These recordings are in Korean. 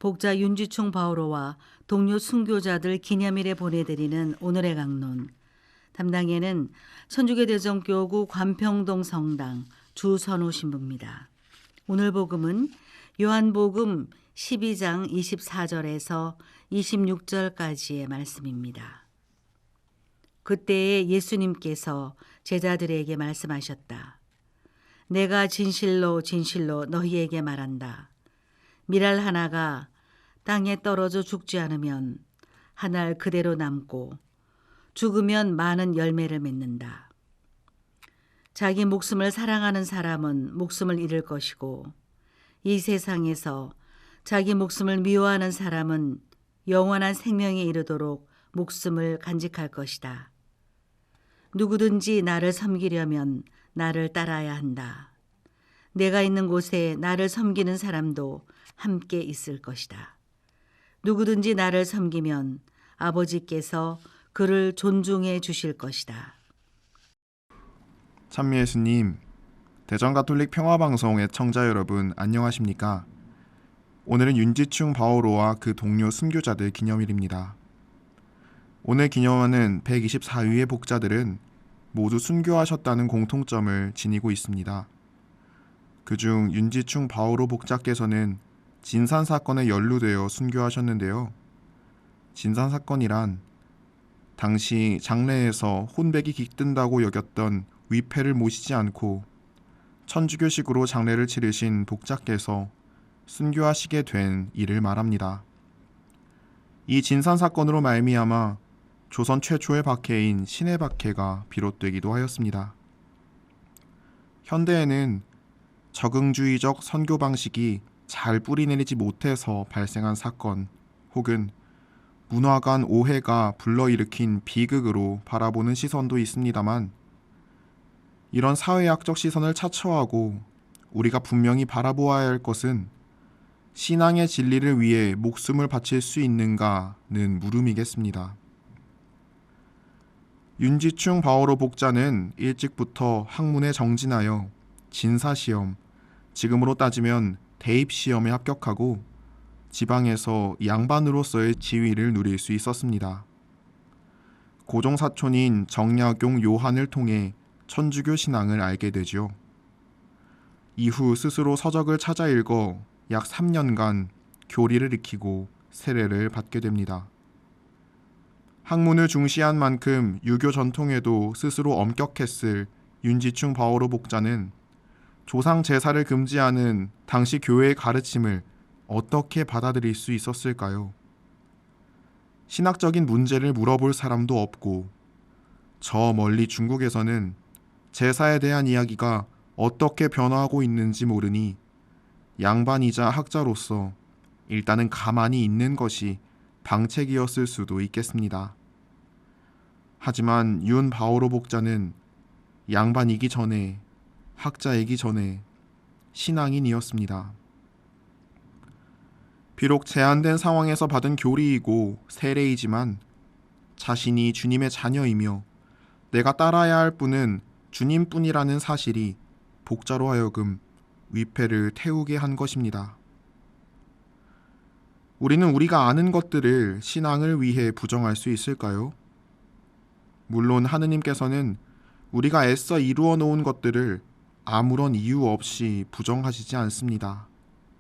복자 윤지충 바오로와 동료 순교자들 기념일에 보내드리는 오늘의 강론. 담당에는 천주교대전교구 관평동 성당 주선우 신부입니다. 오늘 복음은 요한복음 12장 24절에서 26절까지의 말씀입니다. 그때에 예수님께서 제자들에게 말씀하셨다. 내가 진실로 진실로 너희에게 말한다. 밀알 하나가 땅에 떨어져 죽지 않으면 한 알 그대로 남고 죽으면 많은 열매를 맺는다. 자기 목숨을 사랑하는 사람은 목숨을 잃을 것이고 이 세상에서 자기 목숨을 미워하는 사람은 영원한 생명에 이르도록 목숨을 간직할 것이다. 누구든지 나를 섬기려면 나를 따라야 한다. 내가 있는 곳에 나를 섬기는 사람도 함께 있을 것이다. 누구든지 나를 섬기면 아버지께서 그를 존중해 주실 것이다. 참미 예수님, 대전가톨릭 평화방송 애청자 여러분 안녕하십니까? 오늘은 윤지충 바오로와 그 동료 순교자들 기념일입니다. 오늘 기념하는 124위의 복자들은 모두 순교하셨다는 공통점을 지니고 있습니다. 그중 윤지충 바오로 복자께서는 진산 사건에 연루되어 순교하셨는데요. 진산 사건이란 당시 장례에서 혼백이 깃든다고 여겼던 위패를 모시지 않고 천주교식으로 장례를 치르신 복자께서 순교하시게 된 일을 말합니다. 이 진산 사건으로 말미암아 조선 최초의 박해인 신의 박해가 비롯되기도 하였습니다. 현대에는 적응주의적 선교 방식이 잘 뿌리내리지 못해서 발생한 사건 혹은 문화 간 오해가 불러일으킨 비극으로 바라보는 시선도 있습니다만, 이런 사회학적 시선을 차처하고 우리가 분명히 바라보아야 할 것은 신앙의 진리를 위해 목숨을 바칠 수 있는가는 물음이겠습니다. 윤지충 바오로 복자는 일찍부터 학문에 정진하여 진사시험, 지금으로 따지면 대입시험에 합격하고 지방에서 양반으로서의 지위를 누릴 수 있었습니다. 고종사촌인 정약용 요한을 통해 천주교 신앙을 알게 되죠. 이후 스스로 서적을 찾아 읽어 약 3년간 교리를 익히고 세례를 받게 됩니다. 학문을 중시한 만큼 유교 전통에도 스스로 엄격했을 윤지충 바오로 복자는 조상 제사를 금지하는 당시 교회의 가르침을 어떻게 받아들일 수 있었을까요? 신학적인 문제를 물어볼 사람도 없고, 저 멀리 중국에서는 제사에 대한 이야기가 어떻게 변화하고 있는지 모르니 양반이자 학자로서 일단은 가만히 있는 것이 방책이었을 수도 있겠습니다. 하지만 윤 바오로 복자는 양반이기 전에, 학자이기 전에 신앙인이었습니다. 비록 제한된 상황에서 받은 교리이고 세례이지만 자신이 주님의 자녀이며 내가 따라야 할 분은 주님뿐이라는 사실이 복자로 하여금 위패를 태우게 한 것입니다. 우리는 우리가 아는 것들을 신앙을 위해 부정할 수 있을까요? 물론 하느님께서는 우리가 애써 이루어 놓은 것들을 아무런 이유 없이 부정하시지 않습니다.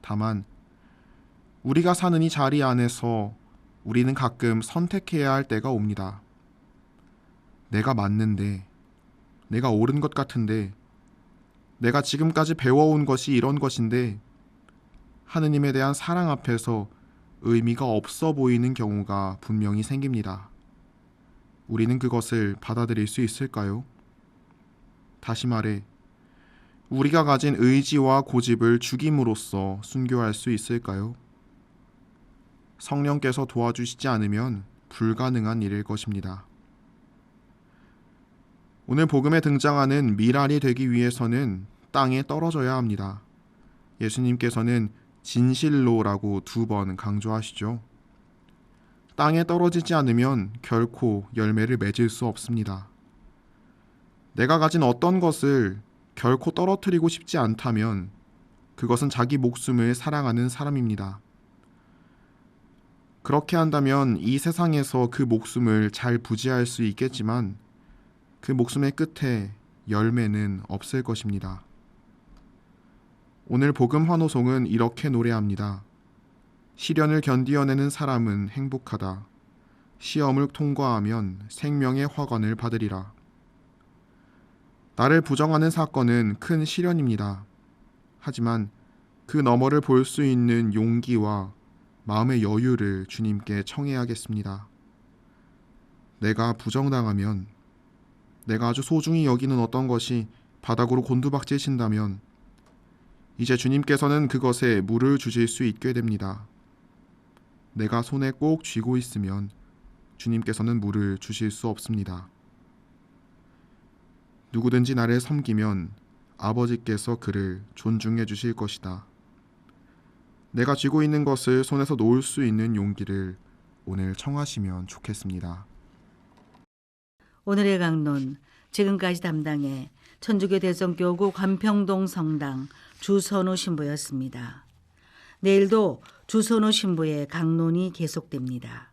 다만 우리가 사는 이 자리 안에서 우리는 가끔 선택해야 할 때가 옵니다. 내가 맞는데, 내가 옳은 것 같은데, 내가 지금까지 배워온 것이 이런 것인데 하느님에 대한 사랑 앞에서 의미가 없어 보이는 경우가 분명히 생깁니다. 우리는 그것을 받아들일 수 있을까요? 다시 말해, 우리가 가진 의지와 고집을 죽임으로써 순교할 수 있을까요? 성령께서 도와주시지 않으면 불가능한 일일 것입니다. 오늘 복음에 등장하는 밀알이 되기 위해서는 땅에 떨어져야 합니다. 예수님께서는 진실로라고 2번 강조하시죠. 땅에 떨어지지 않으면 결코 열매를 맺을 수 없습니다. 내가 가진 어떤 것을 결코 떨어뜨리고 싶지 않다면 그것은 자기 목숨을 사랑하는 사람입니다. 그렇게 한다면 이 세상에서 그 목숨을 잘 부지할 수 있겠지만 그 목숨의 끝에 열매는 없을 것입니다. 오늘 복음 환호송은 이렇게 노래합니다. 시련을 견디어내는 사람은 행복하다. 시험을 통과하면 생명의 화관을 받으리라. 나를 부정하는 사건은 큰 시련입니다. 하지만 그 너머를 볼 수 있는 용기와 마음의 여유를 주님께 청해야겠습니다. 내가 부정당하면, 내가 아주 소중히 여기는 어떤 것이 바닥으로 곤두박질 친다면 이제 주님께서는 그것에 물을 주실 수 있게 됩니다. 내가 손에 꼭 쥐고 있으면 주님께서는 물을 주실 수 없습니다. 누구든지 나를 섬기면 아버지께서 그를 존중해 주실 것이다. 내가 쥐고 있는 것을 손에서 놓을 수 있는 용기를 오늘 청하시면 좋겠습니다. 오늘의 강론, 지금까지 담당해 천주교 대성교구 관평동 성당 주선우 신부였습니다. 내일도 주선우 신부의 강론이 계속됩니다.